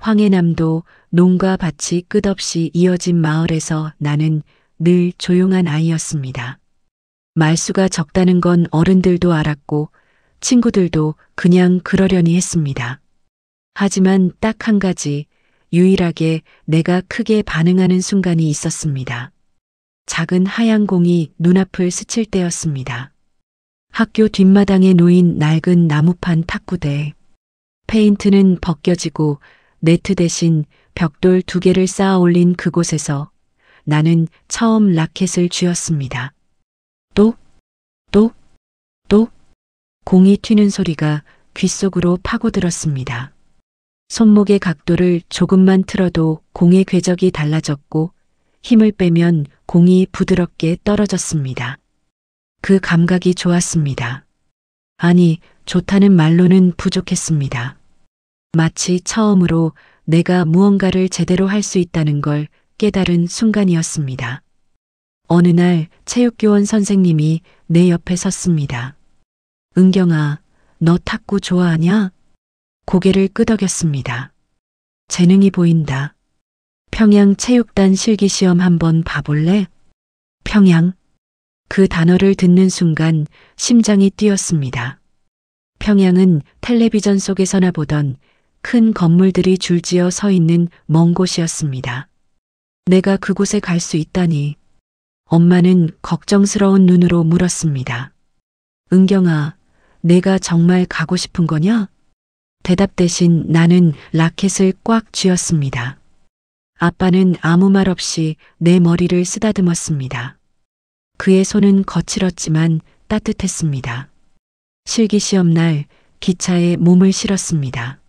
황해남도 농가 밭이 끝없이 이어진 마을에서 나는 늘 조용한 아이였습니다. 말수가 적다는 건 어른들도 알았고 친구들도 그냥 그러려니 했습니다. 하지만 딱 한 가지, 유일하게 내가 크게 반응하는 순간이 있었습니다. 작은 하얀 공이 눈앞을 스칠 때였습니다. 학교 뒷마당에 놓인 낡은 나무판 탁구대. 페인트는 벗겨지고 네트 대신 벽돌 2개를 쌓아 올린 그곳에서 나는 처음 라켓을 쥐었습니다. 똑, 똑, 똑. 공이 튀는 소리가 귓속으로 파고들었습니다. 손목의 각도를 조금만 틀어도 공의 궤적이 달라졌고 힘을 빼면 공이 부드럽게 떨어졌습니다. 그 감각이 좋았습니다. 아니, 좋다는 말로는 부족했습니다. 마치 처음으로 내가 무언가를 제대로 할 수 있다는 걸 깨달은 순간이었습니다. 어느 날 체육교원 선생님이 내 옆에 섰습니다. 은경아, 너 탁구 좋아하냐? 고개를 끄덕였습니다. 재능이 보인다. 평양 체육단 실기시험 한번 봐볼래? 평양. 그 단어를 듣는 순간 심장이 뛰었습니다. 평양은 텔레비전 속에서나 보던 큰 건물들이 줄지어 서 있는 먼 곳이었습니다. 내가 그곳에 갈 수 있다니. 엄마는 걱정스러운 눈으로 물었습니다. 은경아, 내가 정말 가고 싶은 거냐? 대답 대신 나는 라켓을 꽉 쥐었습니다. 아빠는 아무 말 없이 내 머리를 쓰다듬었습니다. 그의 손은 거칠었지만 따뜻했습니다. 실기시험 날 기차에 몸을 실었습니다.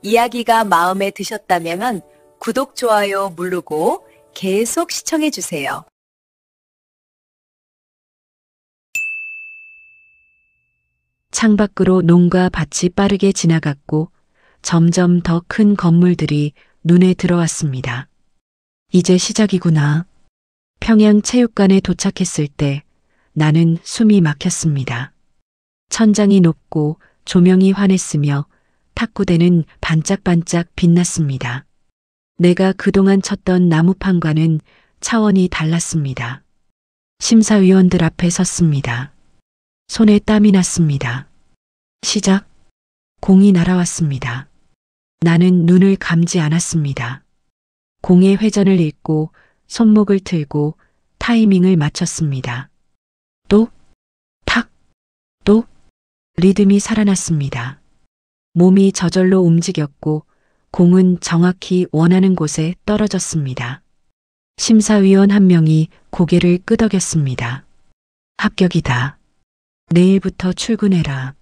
이야기가 마음에 드셨다면 구독, 좋아요 누르고 계속 시청해 주세요. 창밖으로 농가 밭이 빠르게 지나갔고 점점 더 큰 건물들이 눈에 들어왔습니다. 이제 시작이구나. 평양 체육관에 도착했을 때 나는 숨이 막혔습니다. 천장이 높고 조명이 환했으며 탁구대는 반짝반짝 빛났습니다. 내가 그동안 쳤던 나무판과는 차원이 달랐습니다. 심사위원들 앞에 섰습니다. 손에 땀이 났습니다. 시작. 공이 날아왔습니다. 나는 눈을 감지 않았습니다. 공의 회전을 읽고 손목을 틀고 타이밍을 맞췄습니다. 똑, 탁, 똑. 리듬이 살아났습니다. 몸이 저절로 움직였고 공은 정확히 원하는 곳에 떨어졌습니다. 심사위원 한 명이 고개를 끄덕였습니다. 합격이다. 내일부터 출근해라.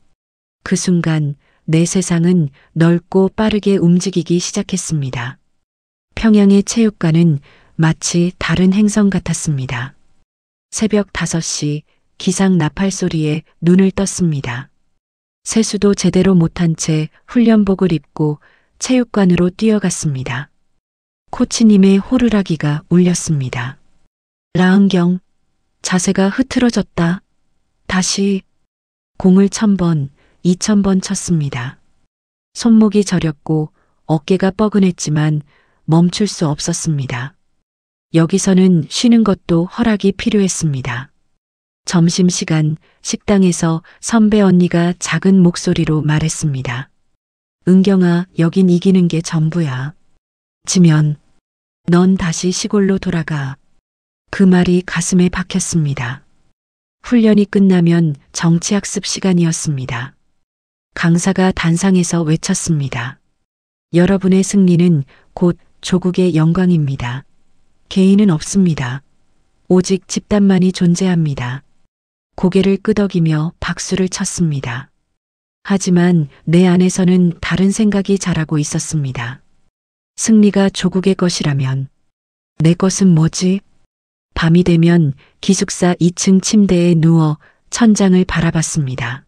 그 순간 내 세상은 넓고 빠르게 움직이기 시작했습니다. 평양의 체육관은 마치 다른 행성 같았습니다. 새벽 5시 기상 나팔 소리에 눈을 떴습니다. 세수도 제대로 못한 채 훈련복을 입고 체육관으로 뛰어갔습니다. 코치님의 호루라기가 울렸습니다. 라은경, 자세가 흐트러졌다. 다시. 공을 1000번, 2000번 쳤습니다. 손목이 저렸고 어깨가 뻐근했지만 멈출 수 없었습니다. 여기서는 쉬는 것도 허락이 필요했습니다. 점심시간 식당에서 선배 언니가 작은 목소리로 말했습니다. 은경아, 여긴 이기는 게 전부야. 지면 넌 다시 시골로 돌아가. 그 말이 가슴에 박혔습니다. 훈련이 끝나면 정치학습 시간이었습니다. 강사가 단상에서 외쳤습니다. 여러분의 승리는 곧 조국의 영광입니다. 개인은 없습니다. 오직 집단만이 존재합니다. 고개를 끄덕이며 박수를 쳤습니다. 하지만 내 안에서는 다른 생각이 자라고 있었습니다. 승리가 조국의 것이라면 내 것은 뭐지? 밤이 되면 기숙사 2층 침대에 누워 천장을 바라봤습니다.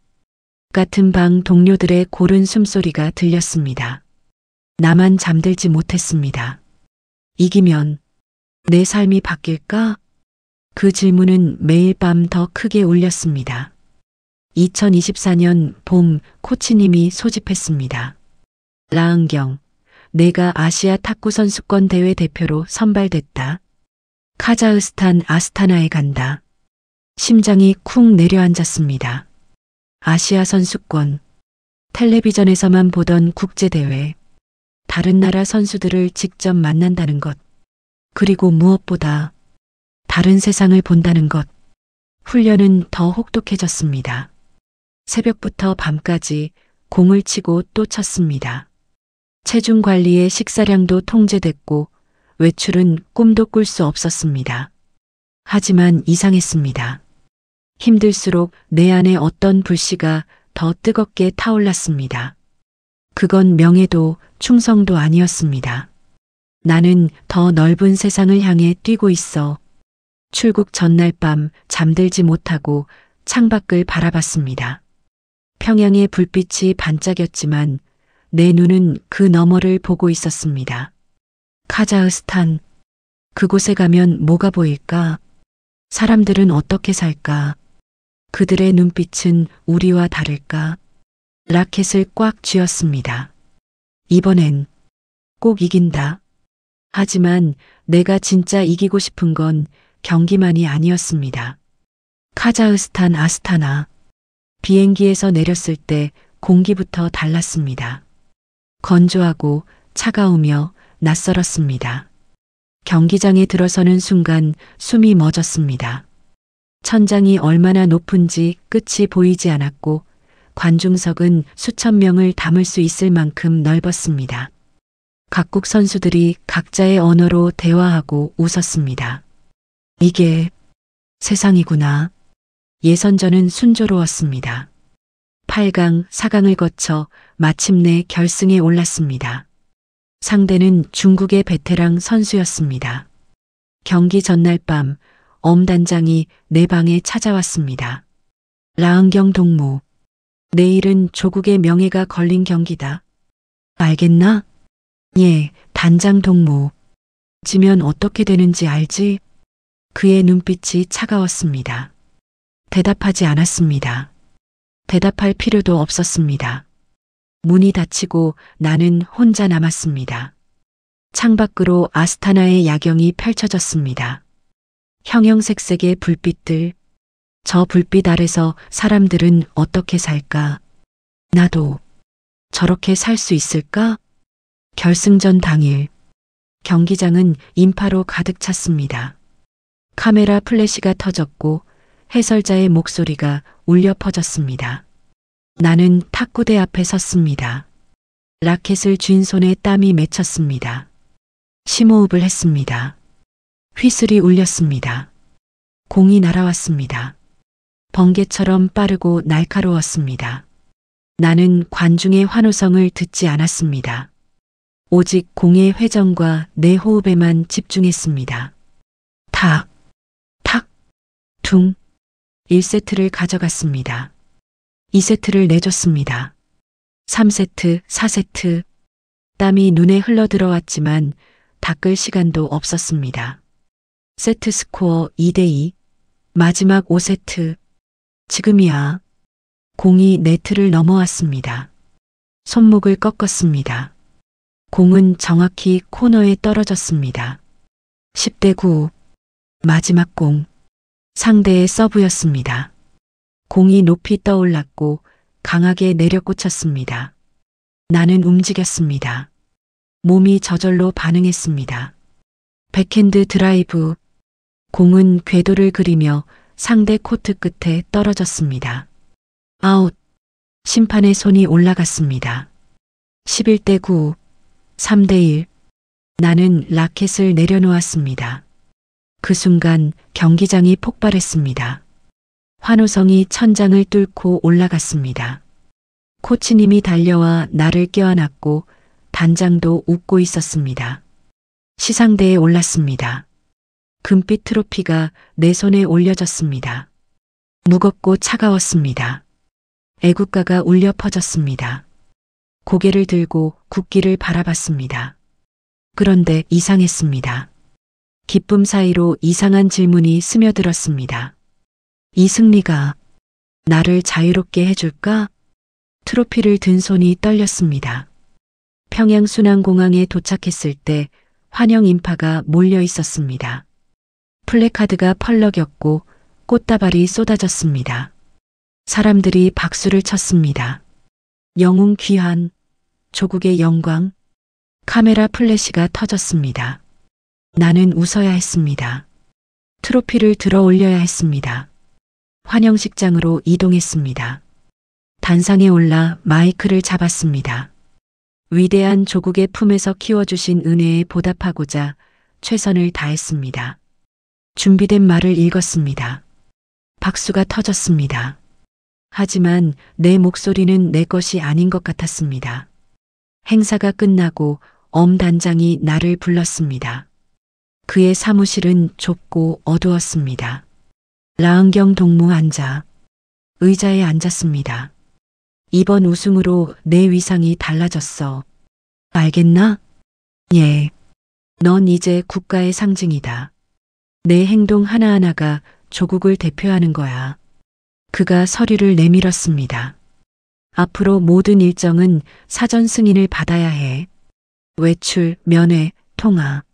같은 방 동료들의 고른 숨소리가 들렸습니다. 나만 잠들지 못했습니다. 이기면 내 삶이 바뀔까? 그 질문은 매일 밤 더 크게 울렸습니다. 2024년 봄 코치님이 소집했습니다. 라은경, 내가 아시아 탁구 선수권 대회 대표로 선발됐다. 카자흐스탄 아스타나에 간다. 심장이 쿵 내려앉았습니다. 아시아 선수권. 텔레비전에서만 보던 국제대회. 다른 나라 선수들을 직접 만난다는 것. 그리고 무엇보다 다른 세상을 본다는 것. 훈련은 더 혹독해졌습니다. 새벽부터 밤까지 공을 치고 또 쳤습니다. 체중 관리에 식사량도 통제됐고 외출은 꿈도 꿀 수 없었습니다. 하지만 이상했습니다. 힘들수록 내 안에 어떤 불씨가 더 뜨겁게 타올랐습니다. 그건 명예도 충성도 아니었습니다. 나는 더 넓은 세상을 향해 뛰고 있어. 출국 전날 밤 잠들지 못하고 창밖을 바라봤습니다. 평양의 불빛이 반짝였지만 내 눈은 그 너머를 보고 있었습니다. 카자흐스탄. 그곳에 가면 뭐가 보일까? 사람들은 어떻게 살까? 그들의 눈빛은 우리와 다를까? 라켓을 꽉 쥐었습니다. 이번엔 꼭 이긴다. 하지만 내가 진짜 이기고 싶은 건 경기만이 아니었습니다. 카자흐스탄 아스타나. 비행기에서 내렸을 때 공기부터 달랐습니다. 건조하고 차가우며 낯설었습니다. 경기장에 들어서는 순간 숨이 멎었습니다. 천장이 얼마나 높은지 끝이 보이지 않았고 관중석은 수천 명을 담을 수 있을 만큼 넓었습니다. 각국 선수들이 각자의 언어로 대화하고 웃었습니다. 이게 세상이구나. 예선전은 순조로웠습니다. 8강, 4강을 거쳐 마침내 결승에 올랐습니다. 상대는 중국의 베테랑 선수였습니다. 경기 전날 밤 엄 단장이 내 방에 찾아왔습니다. 라은경 동무. 내일은 조국의 명예가 걸린 경기다. 알겠나? 예, 단장 동무. 지면 어떻게 되는지 알지? 그의 눈빛이 차가웠습니다. 대답하지 않았습니다. 대답할 필요도 없었습니다. 문이 닫히고 나는 혼자 남았습니다. 창밖으로 아스타나의 야경이 펼쳐졌습니다. 형형색색의 불빛들. 저 불빛 아래서 사람들은 어떻게 살까? 나도 저렇게 살 수 있을까? 결승전 당일. 경기장은 인파로 가득 찼습니다. 카메라 플래시가 터졌고 해설자의 목소리가 울려 퍼졌습니다. 나는 탁구대 앞에 섰습니다. 라켓을 쥔 손에 땀이 맺혔습니다. 심호흡을 했습니다. 휘슬이 울렸습니다. 공이 날아왔습니다. 번개처럼 빠르고 날카로웠습니다. 나는 관중의 환호성을 듣지 않았습니다. 오직 공의 회전과 내 호흡에만 집중했습니다. 탁, 탁, 퉁. 1세트를 가져갔습니다. 2세트를 내줬습니다. 3세트, 4세트. 땀이 눈에 흘러들어왔지만 닦을 시간도 없었습니다. 세트 스코어 2대2. 마지막 5세트. 지금이야. 공이 네트를 넘어왔습니다. 손목을 꺾었습니다. 공은 정확히 코너에 떨어졌습니다. 10대9. 마지막 공. 상대의 서브였습니다. 공이 높이 떠올랐고 강하게 내려꽂혔습니다. 나는 움직였습니다. 몸이 저절로 반응했습니다. 백핸드 드라이브. 공은 궤도를 그리며 상대 코트 끝에 떨어졌습니다. 아웃. 심판의 손이 올라갔습니다. 11대9. 3대1. 나는 라켓을 내려놓았습니다. 그 순간 경기장이 폭발했습니다. 환호성이 천장을 뚫고 올라갔습니다. 코치님이 달려와 나를 껴안았고 단장도 웃고 있었습니다. 시상대에 올랐습니다. 금빛 트로피가 내 손에 올려졌습니다. 무겁고 차가웠습니다. 애국가가 울려 퍼졌습니다. 고개를 들고 국기를 바라봤습니다. 그런데 이상했습니다. 기쁨 사이로 이상한 질문이 스며들었습니다. 이 승리가 나를 자유롭게 해줄까? 트로피를 든 손이 떨렸습니다. 평양 순환공항에 도착했을 때 환영 인파가 몰려 있었습니다. 플래카드가 펄럭였고 꽃다발이 쏟아졌습니다. 사람들이 박수를 쳤습니다. 영웅 귀환, 조국의 영광, 카메라 플래시가 터졌습니다. 나는 웃어야 했습니다. 트로피를 들어 올려야 했습니다. 환영식장으로 이동했습니다. 단상에 올라 마이크를 잡았습니다. 위대한 조국의 품에서 키워주신 은혜에 보답하고자 최선을 다했습니다. 준비된 말을 읽었습니다. 박수가 터졌습니다. 하지만 내 목소리는 내 것이 아닌 것 같았습니다. 행사가 끝나고 엄 단장이 나를 불렀습니다. 그의 사무실은 좁고 어두웠습니다. 라은경 동무 앉아 의자에 앉았습니다. 이번 우승으로 내 위상이 달라졌어. 알겠나? 예. 넌 이제 국가의 상징이다. 내 행동 하나하나가 조국을 대표하는 거야. 그가 서류를 내밀었습니다. 앞으로 모든 일정은 사전 승인을 받아야 해. 외출, 면회, 통화.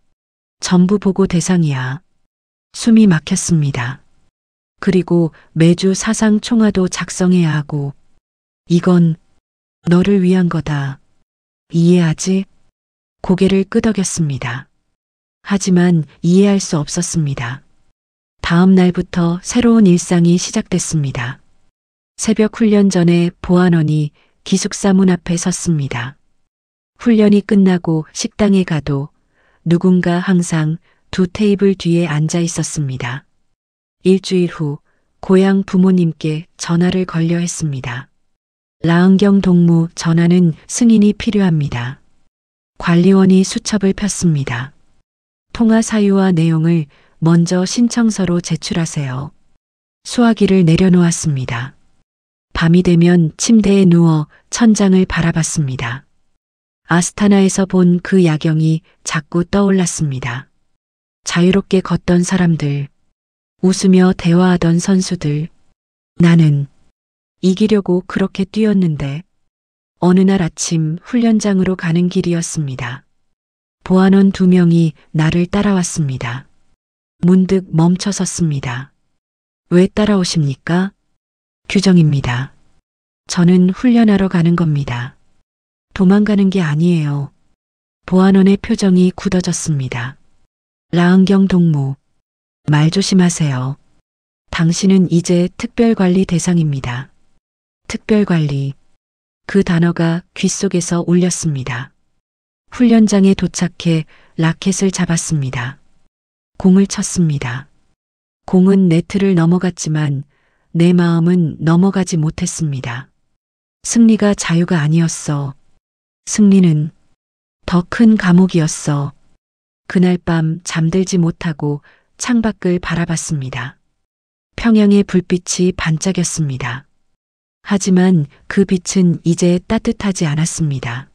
전부 보고 대상이야. 숨이 막혔습니다. 그리고 매주 사상 총화도 작성해야 하고. 이건 너를 위한 거다. 이해하지? 고개를 끄덕였습니다. 하지만 이해할 수 없었습니다. 다음 날부터 새로운 일상이 시작됐습니다. 새벽 훈련 전에 보안원이 기숙사 문 앞에 섰습니다. 훈련이 끝나고 식당에 가도 누군가 항상 두 테이블 뒤에 앉아 있었습니다. 일주일 후 고향 부모님께 전화를 걸려 했습니다. 라은경 동무 전화는 승인이 필요합니다. 관리원이 수첩을 폈습니다. 통화 사유와 내용을 먼저 신청서로 제출하세요. 수화기를 내려놓았습니다. 밤이 되면 침대에 누워 천장을 바라봤습니다. 아스타나에서 본 그 야경이 자꾸 떠올랐습니다. 자유롭게 걷던 사람들, 웃으며 대화하던 선수들. 나는 이기려고 그렇게 뛰었는데 어느 날 아침 훈련장으로 가는 길이었습니다. 보안원 2명이 나를 따라왔습니다. 문득 멈춰 섰습니다. 왜 따라오십니까? 규정입니다. 저는 훈련하러 가는 겁니다. 도망가는 게 아니에요. 보안원의 표정이 굳어졌습니다. 라은경 동무, 말 조심하세요. 당신은 이제 특별관리 대상입니다. 특별관리. 그 단어가 귓속에서 울렸습니다. 훈련장에 도착해 라켓을 잡았습니다. 공을 쳤습니다. 공은 네트를 넘어갔지만 내 마음은 넘어가지 못했습니다. 승리가 자유가 아니었어. 승리는 더 큰 감옥이었어. 그날 밤 잠들지 못하고 창밖을 바라봤습니다. 평양의 불빛이 반짝였습니다. 하지만 그 빛은 이제 따뜻하지 않았습니다.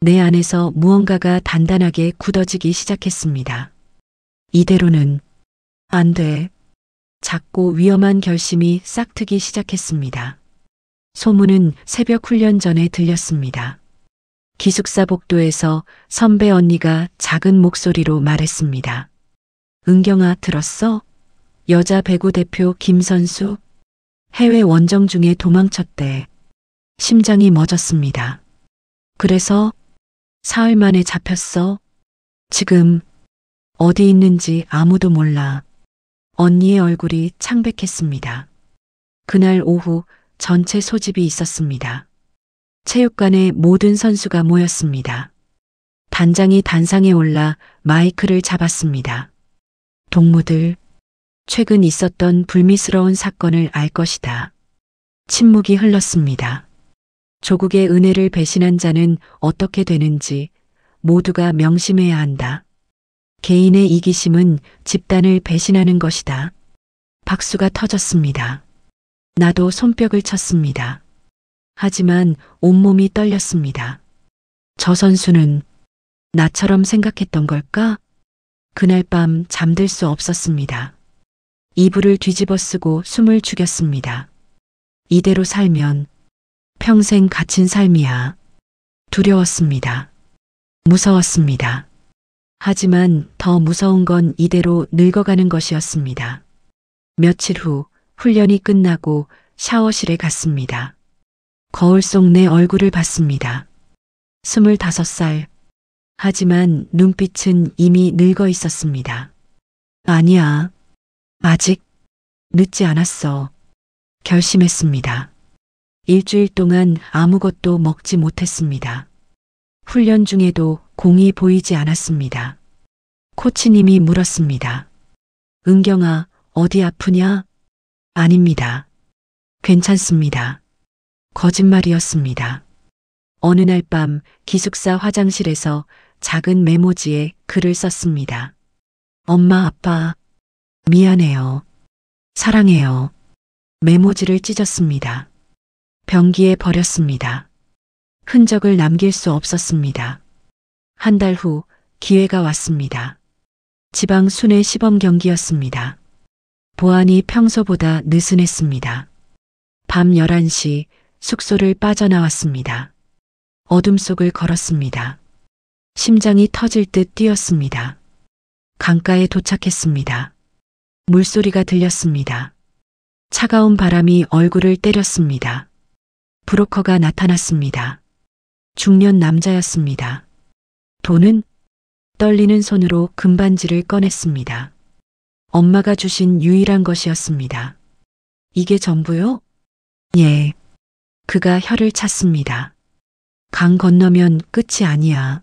내 안에서 무언가가 단단하게 굳어지기 시작했습니다. 이대로는 안 돼. 작고 위험한 결심이 싹트기 시작했습니다. 소문은 새벽 훈련 전에 들렸습니다. 기숙사 복도에서 선배 언니가 작은 목소리로 말했습니다. 은경아, 들었어? 여자 배구 대표 김선수 해외 원정 중에 도망쳤대. 심장이 멎었습니다. 그래서 사흘 만에 잡혔어. 지금 어디 있는지 아무도 몰라. 언니의 얼굴이 창백했습니다. 그날 오후 전체 소집이 있었습니다. 체육관에 모든 선수가 모였습니다. 단장이 단상에 올라 마이크를 잡았습니다. 동무들, 최근 있었던 불미스러운 사건을 알 것이다. 침묵이 흘렀습니다. 조국의 은혜를 배신한 자는 어떻게 되는지 모두가 명심해야 한다. 개인의 이기심은 집단을 배신하는 것이다. 박수가 터졌습니다. 나도 손뼉을 쳤습니다. 하지만 온몸이 떨렸습니다. 저 선수는 나처럼 생각했던 걸까? 그날 밤 잠들 수 없었습니다. 이불을 뒤집어 쓰고 숨을 죽였습니다. 이대로 살면 평생 갇힌 삶이야. 두려웠습니다. 무서웠습니다. 하지만 더 무서운 건 이대로 늙어가는 것이었습니다. 며칠 후 훈련이 끝나고 샤워실에 갔습니다. 거울 속 내 얼굴을 봤습니다. 25살. 하지만 눈빛은 이미 늙어 있었습니다. 아니야. 아직 늦지 않았어. 결심했습니다. 일주일 동안 아무것도 먹지 못했습니다. 훈련 중에도 공이 보이지 않았습니다. 코치님이 물었습니다. 은경아, 어디 아프냐? 아닙니다. 괜찮습니다. 거짓말이었습니다. 어느 날 밤 기숙사 화장실에서 작은 메모지에 글을 썼습니다. 엄마, 아빠, 미안해요. 사랑해요. 메모지를 찢었습니다. 변기에 버렸습니다. 흔적을 남길 수 없었습니다. 한 달 후 기회가 왔습니다. 지방 순회 시범 경기였습니다. 보안이 평소보다 느슨했습니다. 밤 11시 숙소를 빠져나왔습니다. 어둠 속을 걸었습니다. 심장이 터질 듯 뛰었습니다. 강가에 도착했습니다. 물소리가 들렸습니다. 차가운 바람이 얼굴을 때렸습니다. 브로커가 나타났습니다. 중년 남자였습니다. 돈은? 떨리는 손으로 금반지를 꺼냈습니다. 엄마가 주신 유일한 것이었습니다. 이게 전부요? 예. 그가 혀를 찼습니다. 강 건너면 끝이 아니야.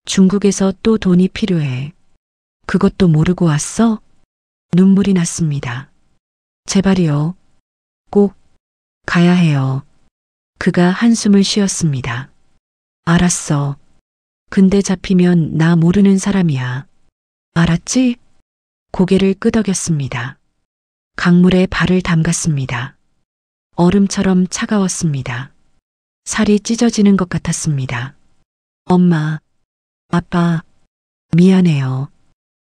중국에서 또 돈이 필요해. 그것도 모르고 왔어? 눈물이 났습니다. 제발이요. 꼭 가야 해요. 그가 한숨을 쉬었습니다. 알았어. 근데 잡히면 나 모르는 사람이야. 알았지? 고개를 끄덕였습니다. 강물에 발을 담갔습니다. 얼음처럼 차가웠습니다. 살이 찢어지는 것 같았습니다. 엄마, 아빠, 미안해요.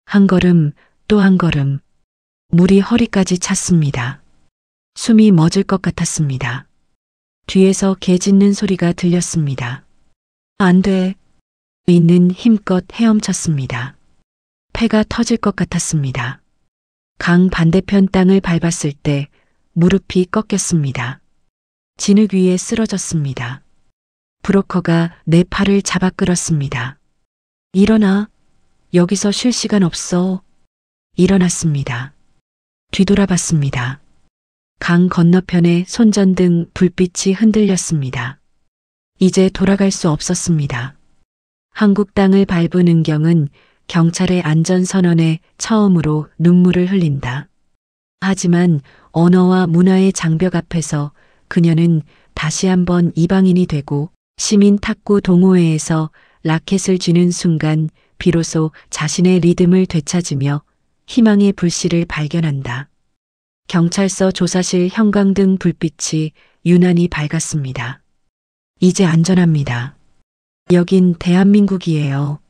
한 걸음, 또 한 걸음. 물이 허리까지 찼습니다. 숨이 멎을 것 같았습니다. 뒤에서 개 짖는 소리가 들렸습니다. 안 돼. 있는 힘껏 헤엄쳤습니다. 폐가 터질 것 같았습니다. 강 반대편 땅을 밟았을 때 무릎이 꺾였습니다. 진흙 위에 쓰러졌습니다. 브로커가 내 팔을 잡아 끌었습니다. 일어나. 여기서 쉴 시간 없어. 일어났습니다. 뒤돌아봤습니다. 강 건너편에 손전등 불빛이 흔들렸습니다. 이제 돌아갈 수 없었습니다. 한국 땅을 밟은 은경은 경찰의 안전선언에 처음으로 눈물을 흘린다. 하지만 언어와 문화의 장벽 앞에서 그녀는 다시 한번 이방인이 되고 시민 탁구 동호회에서 라켓을 쥐는 순간 비로소 자신의 리듬을 되찾으며 희망의 불씨를 발견한다. 경찰서 조사실 형광등 불빛이 유난히 밝았습니다. 이제 안전합니다. 여긴 대한민국이에요.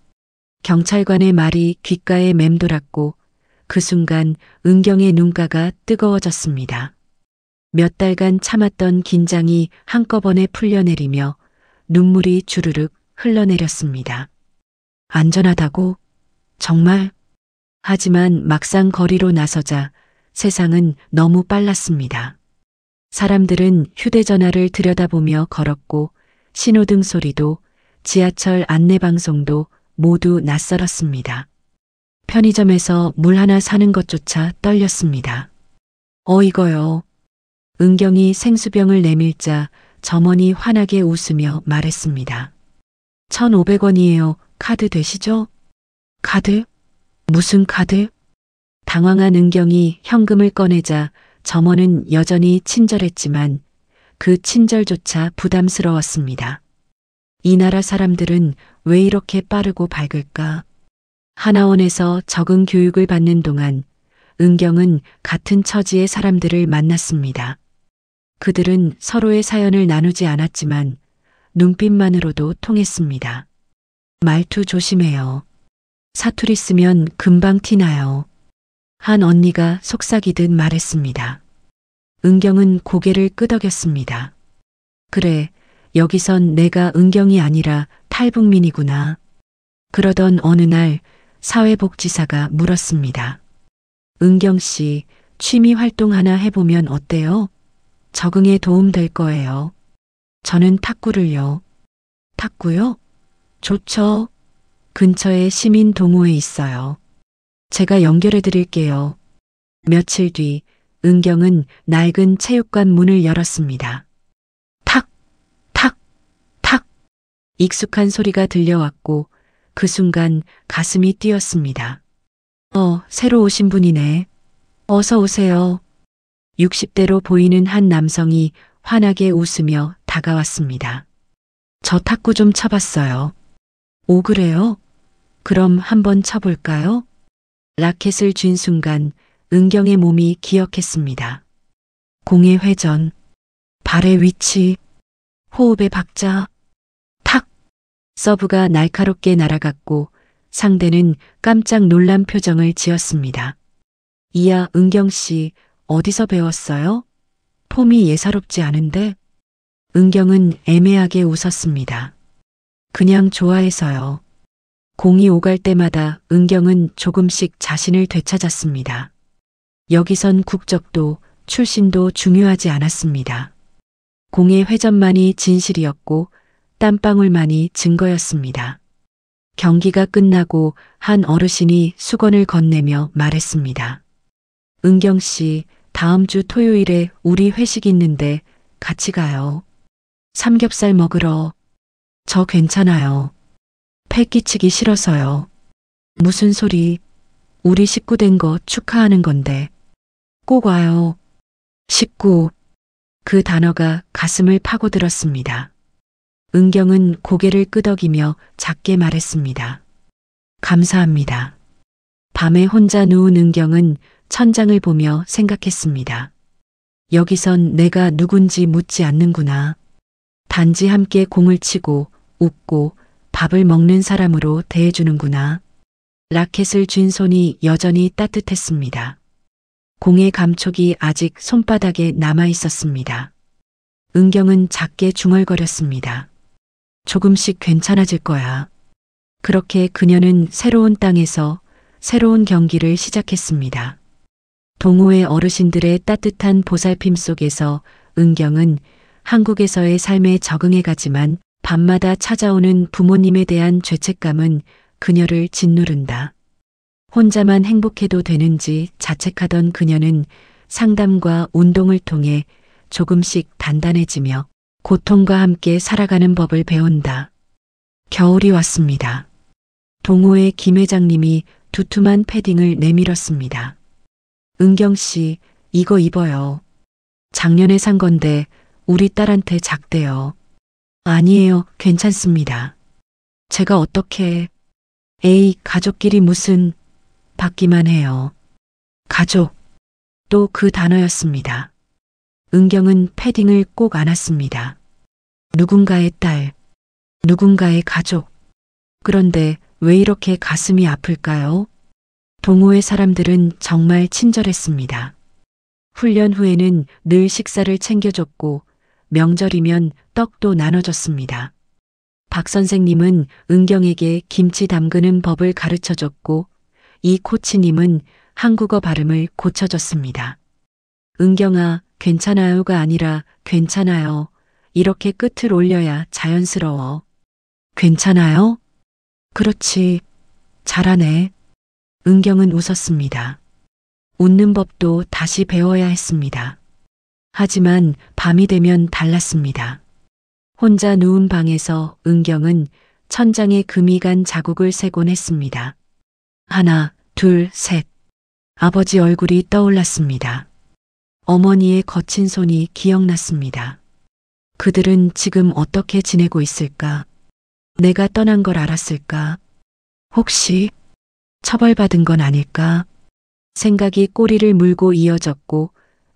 경찰관의 말이 귓가에 맴돌았고 그 순간 은경의 눈가가 뜨거워졌습니다. 몇 달간 참았던 긴장이 한꺼번에 풀려내리며 눈물이 주르륵 흘러내렸습니다. 안전하다고? 정말? 하지만 막상 거리로 나서자 세상은 너무 빨랐습니다. 사람들은 휴대전화를 들여다보며 걸었고 신호등 소리도 지하철 안내방송도 모두 낯설었습니다. 편의점에서 물 하나 사는 것조차 떨렸습니다. 이거요. 은경이 생수병을 내밀자 점원이 환하게 웃으며 말했습니다. 1,500원이에요. 카드 되시죠? 카드? 무슨 카드? 당황한 은경이 현금을 꺼내자 점원은 여전히 친절했지만 그 친절조차 부담스러웠습니다. 이 나라 사람들은 왜 이렇게 빠르고 밝을까? 하나원에서 적응 교육을 받는 동안 은경은 같은 처지의 사람들을 만났습니다. 그들은 서로의 사연을 나누지 않았지만 눈빛만으로도 통했습니다. 말투 조심해요. 사투리 쓰면 금방 티나요. 한 언니가 속삭이듯 말했습니다. 은경은 고개를 끄덕였습니다. 그래, 여기선 내가 은경이 아니라 탈북민이구나. 그러던 어느 날 사회복지사가 물었습니다. 은경 씨, 취미 활동 하나 해보면 어때요? 적응에 도움 될 거예요. 저는 탁구를요. 탁구요? 좋죠. 근처에 시민 동호회 있어요. 제가 연결해 드릴게요. 며칠 뒤 은경은 낡은 체육관 문을 열었습니다. 탁, 탁, 탁. 익숙한 소리가 들려왔고 그 순간 가슴이 뛰었습니다. 새로 오신 분이네. 어서 오세요. 60대로 보이는 한 남성이 환하게 웃으며 다가왔습니다. 저 탁구 좀 쳐봤어요. 오, 그래요? 그럼 한번 쳐볼까요? 라켓을 쥔 순간 은경의 몸이 기억했습니다. 공의 회전, 발의 위치, 호흡의 박자, 탁! 서브가 날카롭게 날아갔고 상대는 깜짝 놀란 표정을 지었습니다. 이야, 은경 씨, 어디서 배웠어요? 폼이 예사롭지 않은데? 은경은 애매하게 웃었습니다. 그냥 좋아해서요. 공이 오갈 때마다 은경은 조금씩 자신을 되찾았습니다. 여기선 국적도 출신도 중요하지 않았습니다. 공의 회전만이 진실이었고 땀방울만이 증거였습니다. 경기가 끝나고 한 어르신이 수건을 건네며 말했습니다. 은경 씨, 다음 주 토요일에 우리 회식 있는데 같이 가요. 삼겹살 먹으러. 저 괜찮아요. 패 끼치기 싫어서요. 무슨 소리. 우리 식구 된 거 축하하는 건데. 꼭 와요. 식구. 그 단어가 가슴을 파고들었습니다. 은경은 고개를 끄덕이며 작게 말했습니다. 감사합니다. 밤에 혼자 누운 은경은 천장을 보며 생각했습니다. 여기선 내가 누군지 묻지 않는구나. 단지 함께 공을 치고 웃고 밥을 먹는 사람으로 대해주는구나. 라켓을 쥔 손이 여전히 따뜻했습니다. 공의 감촉이 아직 손바닥에 남아 있었습니다. 은경은 작게 중얼거렸습니다. 조금씩 괜찮아질 거야. 그렇게 그녀는 새로운 땅에서 새로운 경기를 시작했습니다. 동호회 어르신들의 따뜻한 보살핌 속에서 은경은 한국에서의 삶에 적응해 가지만 밤마다 찾아오는 부모님에 대한 죄책감은 그녀를 짓누른다. 혼자만 행복해도 되는지 자책하던 그녀는 상담과 운동을 통해 조금씩 단단해지며 고통과 함께 살아가는 법을 배운다. 겨울이 왔습니다. 동호회 김 회장님이 두툼한 패딩을 내밀었습니다. 은경 씨, 이거 입어요. 작년에 산 건데 우리 딸한테 작대요. 아니에요, 괜찮습니다. 제가 어떻게... 에이, 가족끼리 무슨... 받기만 해요. 가족. 또 그 단어였습니다. 은경은 패딩을 꼭 안았습니다. 누군가의 딸, 누군가의 가족. 그런데 왜 이렇게 가슴이 아플까요? 동호회 사람들은 정말 친절했습니다. 훈련 후에는 늘 식사를 챙겨줬고 명절이면 떡도 나눠줬습니다. 박 선생님은 은경에게 김치 담그는 법을 가르쳐줬고 이 코치님은 한국어 발음을 고쳐줬습니다. 은경아, 괜찮아요가 아니라 괜찮아요. 이렇게 끝을 올려야 자연스러워. 괜찮아요? 그렇지. 잘하네. 은경은 웃었습니다. 웃는 법도 다시 배워야 했습니다. 하지만 밤이 되면 달랐습니다. 혼자 누운 방에서 은경은 천장에 금이 간 자국을 세곤 했습니다. 하나, 둘, 셋. 아버지 얼굴이 떠올랐습니다. 어머니의 거친 손이 기억났습니다. 그들은 지금 어떻게 지내고 있을까? 내가 떠난 걸 알았을까? 혹시 처벌받은 건 아닐까? 생각이 꼬리를 물고 이어졌고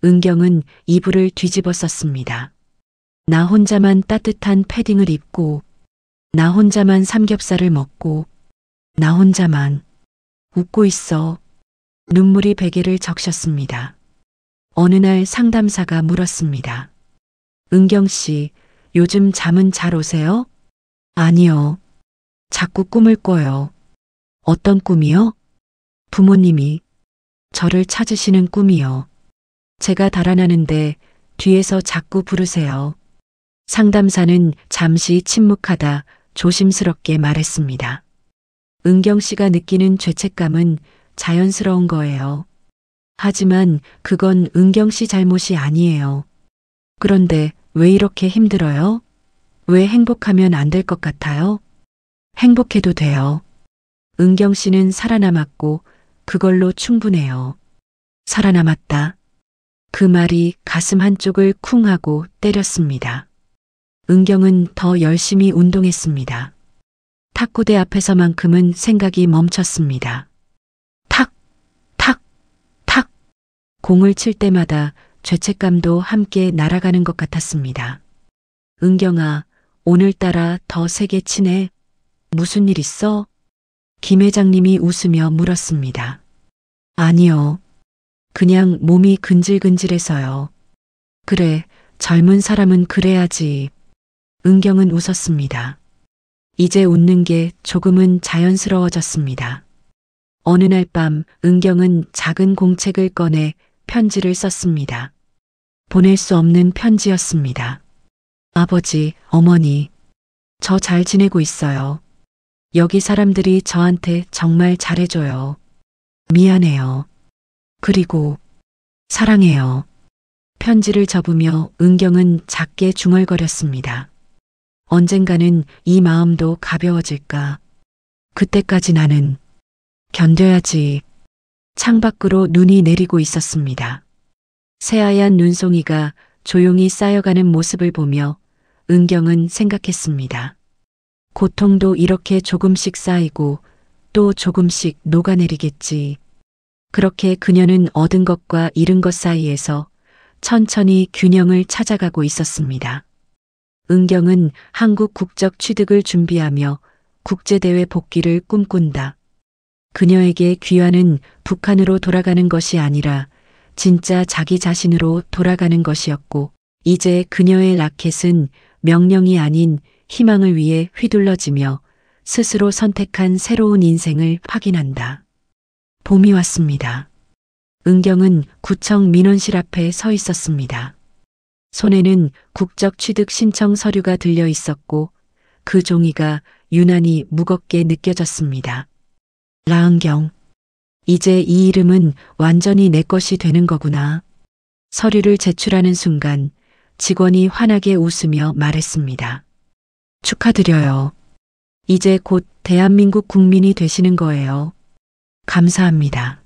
은경은 이불을 뒤집어 썼습니다. 나 혼자만 따뜻한 패딩을 입고, 나 혼자만 삼겹살을 먹고, 나 혼자만 웃고 있어. 눈물이 베개를 적셨습니다. 어느 날 상담사가 물었습니다. 은경 씨, 요즘 잠은 잘 오세요? 아니요. 자꾸 꿈을 꿔요. 어떤 꿈이요? 부모님이 저를 찾으시는 꿈이요. 제가 달아나는데 뒤에서 자꾸 부르세요. 상담사는 잠시 침묵하다 조심스럽게 말했습니다. 은경 씨가 느끼는 죄책감은 자연스러운 거예요. 하지만 그건 은경 씨 잘못이 아니에요. 그런데 왜 이렇게 힘들어요? 왜 행복하면 안 될 것 같아요? 행복해도 돼요. 은경 씨는 살아남았고 그걸로 충분해요. 살아남았다. 그 말이 가슴 한쪽을 쿵 하고 때렸습니다. 은경은 더 열심히 운동했습니다. 탁구대 앞에서만큼은 생각이 멈췄습니다. 탁, 탁, 탁. 공을 칠 때마다 죄책감도 함께 날아가는 것 같았습니다. 은경아, 오늘따라 더 세게 치네. 무슨 일 있어? 김 회장님이 웃으며 물었습니다. 아니요. 그냥 몸이 근질근질해서요. 그래, 젊은 사람은 그래야지. 은경은 웃었습니다. 이제 웃는 게 조금은 자연스러워졌습니다. 어느 날 밤 은경은 작은 공책을 꺼내 편지를 썼습니다. 보낼 수 없는 편지였습니다. 아버지, 어머니, 저 잘 지내고 있어요. 여기 사람들이 저한테 정말 잘해줘요. 미안해요. 그리고 사랑해요. 편지를 접으며 은경은 작게 중얼거렸습니다. 언젠가는 이 마음도 가벼워질까. 그때까지 나는 견뎌야지. 창밖으로 눈이 내리고 있었습니다. 새하얀 눈송이가 조용히 쌓여가는 모습을 보며 은경은 생각했습니다. 고통도 이렇게 조금씩 쌓이고 또 조금씩 녹아내리겠지. 그렇게 그녀는 얻은 것과 잃은 것 사이에서 천천히 균형을 찾아가고 있었습니다. 은경은 한국 국적 취득을 준비하며 국제대회 복귀를 꿈꾼다. 그녀에게 귀환은 북한으로 돌아가는 것이 아니라 진짜 자기 자신으로 돌아가는 것이었고, 이제 그녀의 라켓은 명령이 아닌 희망을 위해 휘둘러지며 스스로 선택한 새로운 인생을 확인한다. 봄이 왔습니다. 은경은 구청 민원실 앞에 서 있었습니다. 손에는 국적 취득 신청 서류가 들려 있었고 그 종이가 유난히 무겁게 느껴졌습니다. 라은경. 이제 이 이름은 완전히 내 것이 되는 거구나. 서류를 제출하는 순간 직원이 환하게 웃으며 말했습니다. 축하드려요. 이제 곧 대한민국 국민이 되시는 거예요. 감사합니다.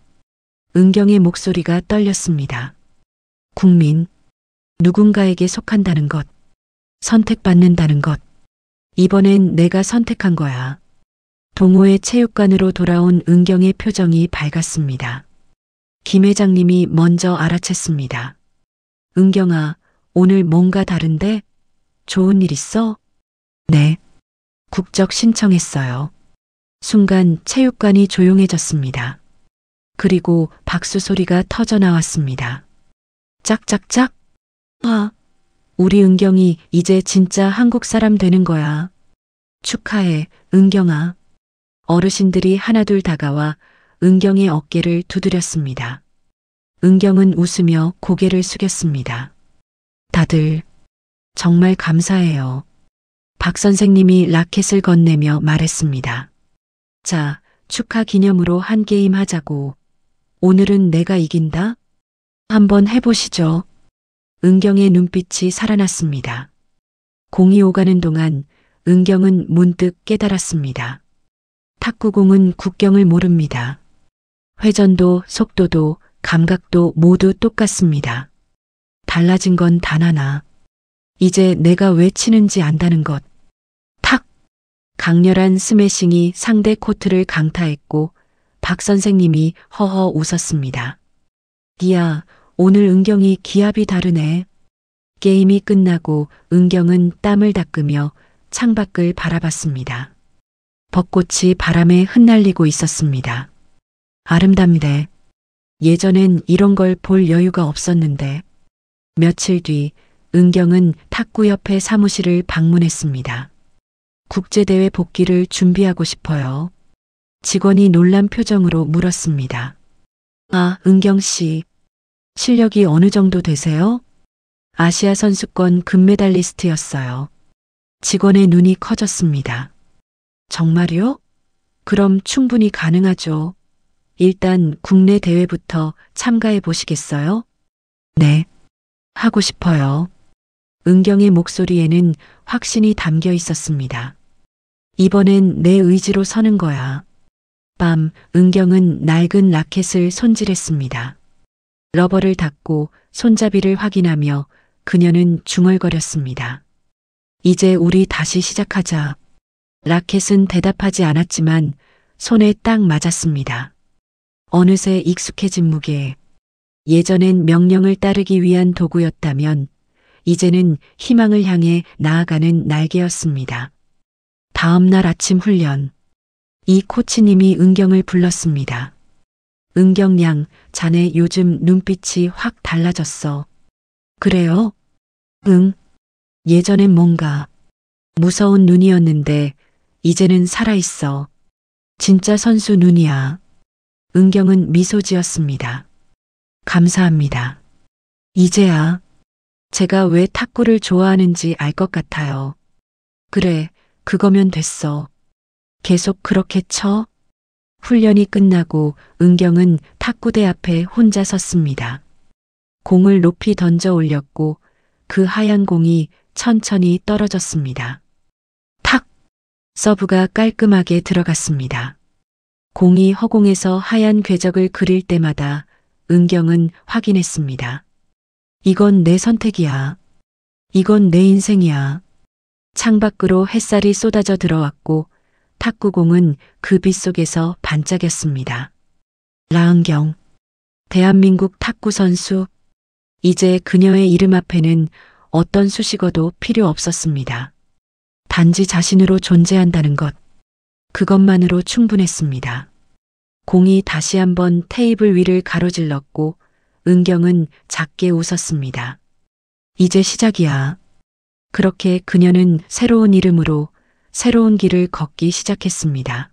은경의 목소리가 떨렸습니다. 국민. 누군가에게 속한다는 것. 선택받는다는 것. 이번엔 내가 선택한 거야. 동호회 체육관으로 돌아온 은경의 표정이 밝았습니다. 김 회장님이 먼저 알아챘습니다. 은경아, 오늘 뭔가 다른데? 좋은 일 있어? 네. 국적 신청했어요. 순간 체육관이 조용해졌습니다. 그리고 박수 소리가 터져 나왔습니다. 짝짝짝. 와, 우리 은경이 이제 진짜 한국 사람 되는 거야. 축하해, 은경아. 어르신들이 하나둘 다가와 은경의 어깨를 두드렸습니다. 은경은 웃으며 고개를 숙였습니다. 다들 정말 감사해요. 박 선생님이 라켓을 건네며 말했습니다. 자, 축하 기념으로 한 게임 하자고. 오늘은 내가 이긴다? 한번 해보시죠. 은경의 눈빛이 살아났습니다. 공이 오가는 동안 은경은 문득 깨달았습니다. 탁구공은 국경을 모릅니다. 회전도 속도도 감각도 모두 똑같습니다. 달라진 건 단 하나. 이제 내가 왜 치는지 안다는 것. 탁! 강렬한 스매싱이 상대 코트를 강타했고 박 선생님이 허허 웃었습니다. 이야, 오늘 은경이 기합이 다르네. 게임이 끝나고 은경은 땀을 닦으며 창밖을 바라봤습니다. 벚꽃이 바람에 흩날리고 있었습니다. 아름답네. 예전엔 이런 걸 볼 여유가 없었는데. 며칠 뒤 은경은 탁구협회 사무실을 방문했습니다. 국제대회 복귀를 준비하고 싶어요. 직원이 놀란 표정으로 물었습니다. 아, 은경 씨. 실력이 어느 정도 되세요? 아시아 선수권 금메달리스트였어요. 직원의 눈이 커졌습니다. 정말요? 그럼 충분히 가능하죠. 일단 국내 대회부터 참가해 보시겠어요? 네. 하고 싶어요. 은경의 목소리에는 확신이 담겨 있었습니다. 이번엔 내 의지로 서는 거야. 밤, 은경은 낡은 라켓을 손질했습니다. 러버를 닫고 손잡이를 확인하며 그녀는 중얼거렸습니다. 이제 우리 다시 시작하자. 라켓은 대답하지 않았지만 손에 딱 맞았습니다. 어느새 익숙해진 무게. 예전엔 명령을 따르기 위한 도구였다면 이제는 희망을 향해 나아가는 날개였습니다. 다음 날 아침 훈련. 이 코치님이 은경을 불렀습니다. 은경 양, 자네 요즘 눈빛이 확 달라졌어. 그래요? 응. 예전엔 뭔가 무서운 눈이었는데 이제는 살아있어. 진짜 선수 눈이야. 은경은 미소 지었습니다. 감사합니다. 이제야 제가 왜 탁구를 좋아하는지 알 것 같아요. 그래, 그거면 됐어. 계속 그렇게 쳐? 훈련이 끝나고 은경은 탁구대 앞에 혼자 섰습니다. 공을 높이 던져 올렸고 그 하얀 공이 천천히 떨어졌습니다. 탁! 서브가 깔끔하게 들어갔습니다. 공이 허공에서 하얀 궤적을 그릴 때마다 은경은 확인했습니다. 이건 내 선택이야. 이건 내 인생이야. 창밖으로 햇살이 쏟아져 들어왔고 탁구공은 그 빛 속에서 반짝였습니다. 라은경, 대한민국 탁구 선수. 이제 그녀의 이름 앞에는 어떤 수식어도 필요 없었습니다. 단지 자신으로 존재한다는 것. 그것만으로 충분했습니다. 공이 다시 한번 테이블 위를 가로질렀고 은경은 작게 웃었습니다. 이제 시작이야. 그렇게 그녀는 새로운 이름으로 새로운 길을 걷기 시작했습니다.